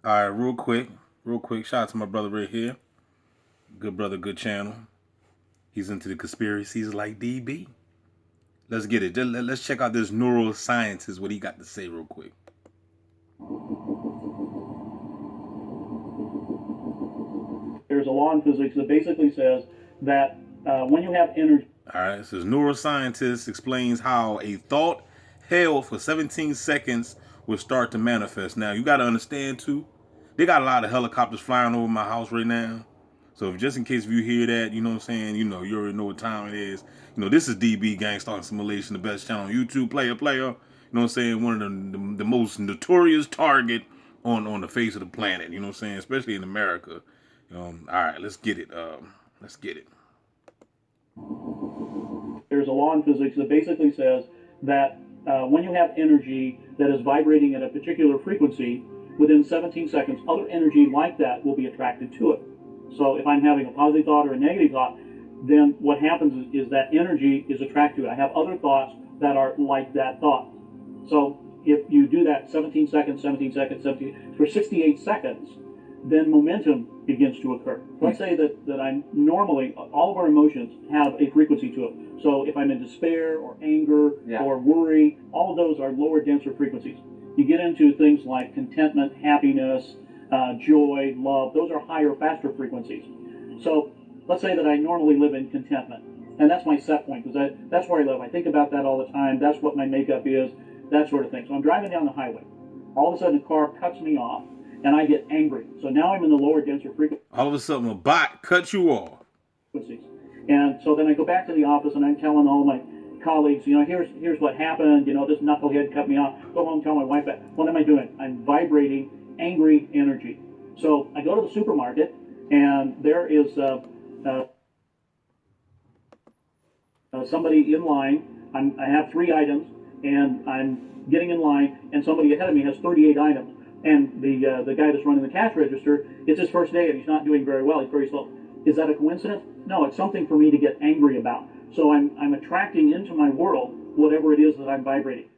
All right, real quick. Shout out to my brother right here. Good brother, good channel. He's into the conspiracies like DB. Let's get it. Let's check out this neuroscientist, what he got to say real quick. There's a law in physics that basically says that when you have energy. All right, so this neuroscientist explains how a thought held for 17 seconds will start to manifest. Now, you got to understand, too, they got a lot of helicopters flying over my house right now. So if just in case if you hear that, you know what I'm saying, you already know what time it is. This is DB GangStalking Simulation, the best channel on YouTube, player. You know what I'm saying? One of the most notorious target on the face of the planet, you know what I'm saying? Especially in America. All right, let's get it. Let's get it. There's a law in physics that basically says that when you have energy that is vibrating at a particular frequency, within 17 seconds, other energy like that will be attracted to it. So if I'm having a positive thought or a negative thought, then what happens is that energy is attracted to it. I have other thoughts that are like that thought. So if you do that 17 seconds, 17 seconds, 17 for 68 seconds, then momentum begins to occur. Let's say that I'm normally, all of our emotions have a frequency to them. So if I'm in despair or anger or worry, all of those are lower, denser frequencies. You get into things like contentment, happiness, joy, love. Those are higher, faster frequencies. So let's say that I normally live in contentment. And that's my set point because that's where I live. I think about that all the time. That's what my makeup is, that sort of thing. So I'm driving down the highway. All of a sudden, a car cuts me off and I get angry. So now I'm in the lower, denser All of a sudden, a bot cuts you off. frequencies. And so then I go back to the office and I'm telling all my colleagues, here's what happened. This knucklehead cut me off. Go home, tell my wife that. What am I doing? I'm vibrating angry energy. So I go to the supermarket and there is somebody in line. I have 3 items and I'm getting in line and somebody ahead of me has 38 items. And the guy that's running the cash register, it's his first day and he's not doing very well. He's very slow. Is that a coincidence? No, it's something for me to get angry about. So I'm attracting into my world whatever it is that I'm vibrating.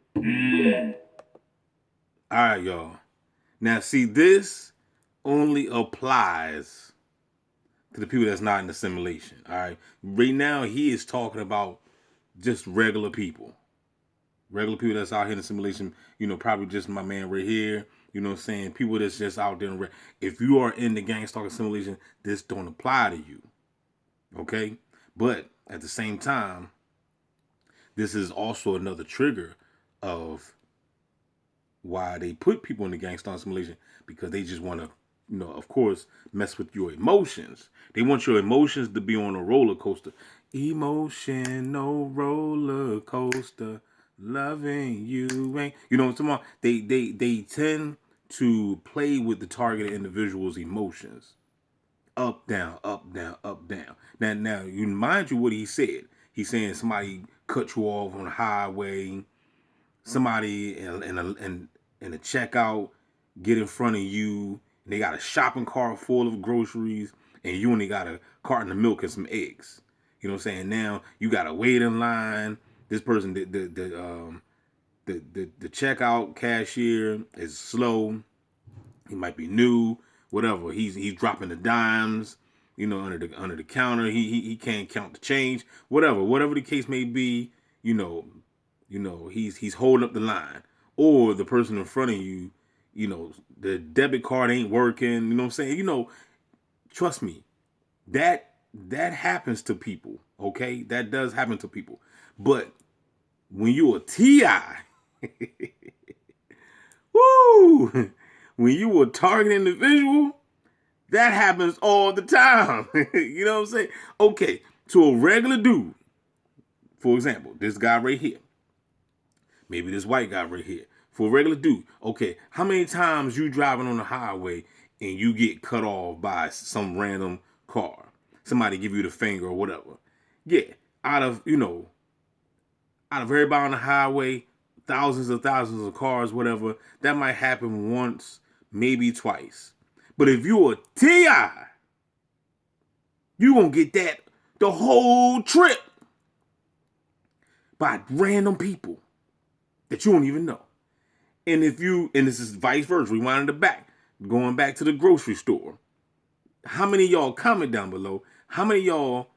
All right, y'all. Now, see, this only applies to the people that's not in the simulation. All right. Right now, he is talking about just regular people that's out here in the simulation. Probably just my man right here. You know what I'm saying? People that's just out there. If you are in the gang stalking simulation, this don't apply to you. Okay. But at the same time, this is also another trigger of why they put people in the gang stalking simulation, because they just want to, of course, mess with your emotions. They want your emotions to be on a roller coaster. Emotional roller coaster, loving you ain't. You know what I'm talking about? They tend to play with the targeted individual's emotions. Up, down, up, down, up, down. Now, you mind you what he said. He's saying somebody cut you off on the highway, somebody in a checkout get in front of you, and they got a shopping cart full of groceries, and you only got a carton of milk and some eggs. You know what I'm saying? Now you gotta wait in line. This person, the checkout cashier is slow. He might be new, whatever. He's dropping the dimes, under the counter. He can't count the change, whatever the case may be. You know, he's holding up the line, or the person in front of you, the debit card ain't working. You know what I'm saying? Trust me, that happens to people. Okay, that does happen to people. But when you're a Ti, woo, when you a target individual, that happens all the time. You know what I'm saying? Okay, to a regular dude, for example, this guy right here, maybe this white guy right here, for a regular dude, okay, how many times you driving on the highway and you get cut off by some random car? Somebody give you the finger or whatever. Yeah, out of, out of everybody on the highway, thousands of cars, whatever, that might happen once, maybe twice. But if you're a TI, you gonna get that the whole trip by random people that you don't even know. And this is vice versa, rewind to the back. Going back to the grocery store. How many of y'all, comment down below, how many of y'all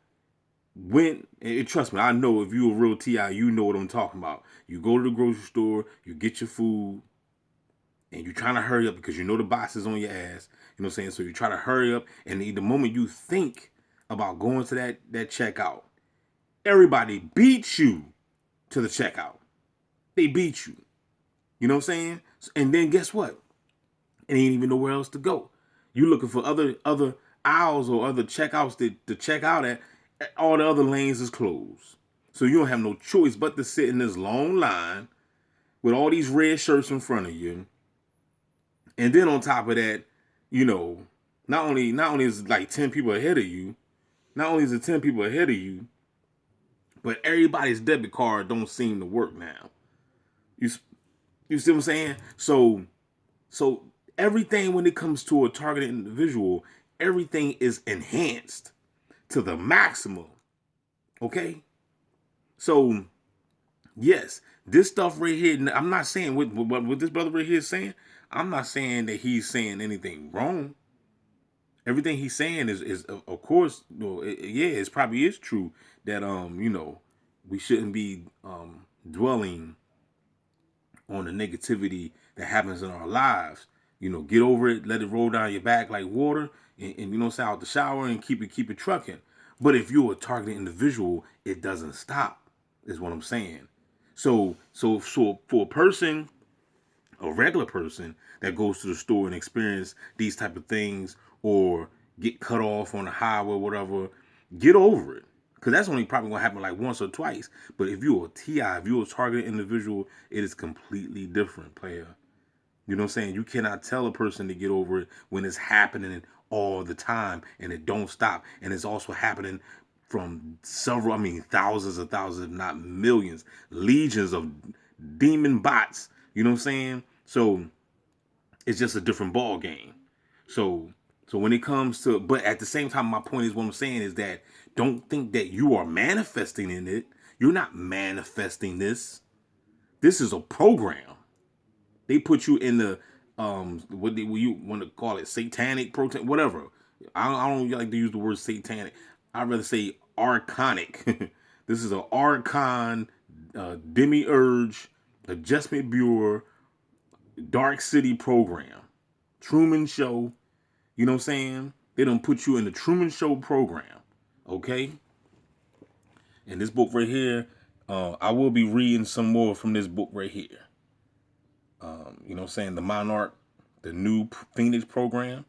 went, and trust me, I know if you a real TI, you know what I'm talking about. You go to the grocery store, you get your food, and you're trying to hurry up because you know the box is on your ass. You know what I'm saying? So you try to hurry up, and the moment you think about going to that checkout, everybody beats you to the checkout. They beat you. You know what I'm saying? And then guess what? It ain't even nowhere else to go. You looking for other aisles or other checkouts to check out at. All the other lanes is closed. So you don't have no choice but to sit in this long line with all these red shirts in front of you. And then on top of that, you know, not only is it like 10 people ahead of you, not only is it 10 people ahead of you, but everybody's debit card don't seem to work now. You you see what I'm saying? So everything when it comes to a targeted individual, everything is enhanced to the maximum. Okay? So yes, this stuff right here, I'm not saying what this brother right here is saying, I'm not saying that he's saying anything wrong. Everything he's saying is of course, well, yeah, it probably is true that you know, we shouldn't be dwelling on the negativity that happens in our lives. You know, get over it, let it roll down your back like water, and you know, say out the shower and keep it trucking. But if you're a targeted individual, it doesn't stop. Is what I'm saying. So for a person, a regular person that goes to the store and experience these type of things, or get cut off on the highway, whatever, get over it. Because that's only probably gonna happen like once or twice. But if you're a TI, if you're a targeted individual, it is completely different, player. You know what I'm saying? You cannot tell a person to get over it when it's happening all the time and it don't stop. And it's also happening from several, I mean, thousands, if not millions, legions of demon bots. You know what I'm saying? So it's just a different ball game. So when it comes to, but at the same time, my point is what I'm saying is that don't think that you are manifesting in it. You're not manifesting this. This is a program. They put you in the what you want to call it, satanic protein, whatever. I don't like to use the word satanic. I'd rather say archonic. This is an archon, demiurge, adjustment bureau, dark city program, Truman Show. You know what I'm saying? They don't put you in the Truman Show program. Okay. And this book right here, I will be reading some more from this book right here. You know what I'm saying? The Monarch, the new Phoenix program.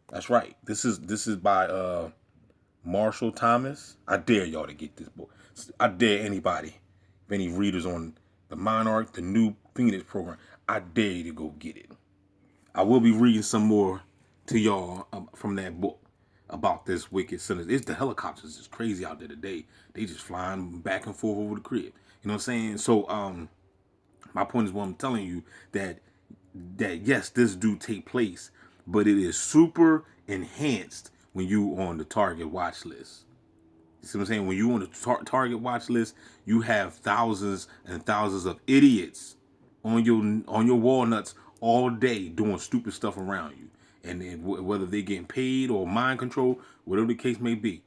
That's right. This is by Marshall Thomas. I dare y'all to get this book. I dare anybody, if any readers on the Monarch, the new Phoenix program, I dare you to go get it. I will be reading some more to y'all from that book about this wicked sinners. It's the helicopters is crazy out there today. They just flying back and forth over the crib. You know what I'm saying? So my point is what I'm telling you, that yes, this do take place, but it is super enhanced when you on the target watch list. You see what I'm saying? When you on the target watch list, you have thousands and thousands of idiots on your walnuts all day doing stupid stuff around you, and whether they're getting paid or mind control, whatever the case may be,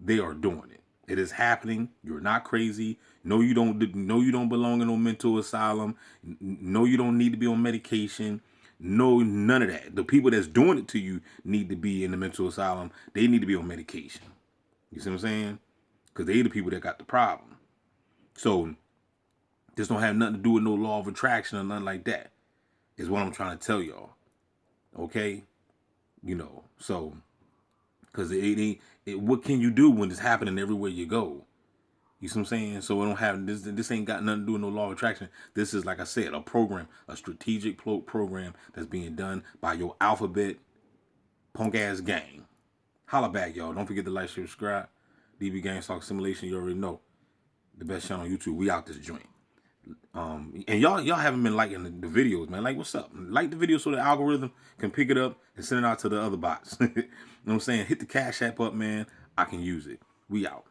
they are doing it. It is happening. You're not crazy. No, you don't. No, you don't belong in no mental asylum. No, you don't need to be on medication. No, none of that. The people that's doing it to you need to be in the mental asylum. They need to be on medication. You see what I'm saying? Because they the people that got the problem. So this don't have nothing to do with no law of attraction or nothing like that. Is what I'm trying to tell y'all. Okay? You know, so because what can you do when it's happening everywhere you go? You see what I'm saying? So it don't have this. This ain't got nothing to do with no law of attraction. This is, like I said, a program, a strategic program that's being done by your alphabet punk ass gang. Holla back, y'all. Don't forget to like, share, subscribe. DB GangStalking Simulation. You already know, the best channel on YouTube. We out this joint. And y'all haven't been liking the videos, man. Like, what's up? Like the video so the algorithm can pick it up and send it out to the other bots. You know what I'm saying? Hit the Cash App up, man. I can use it. We out.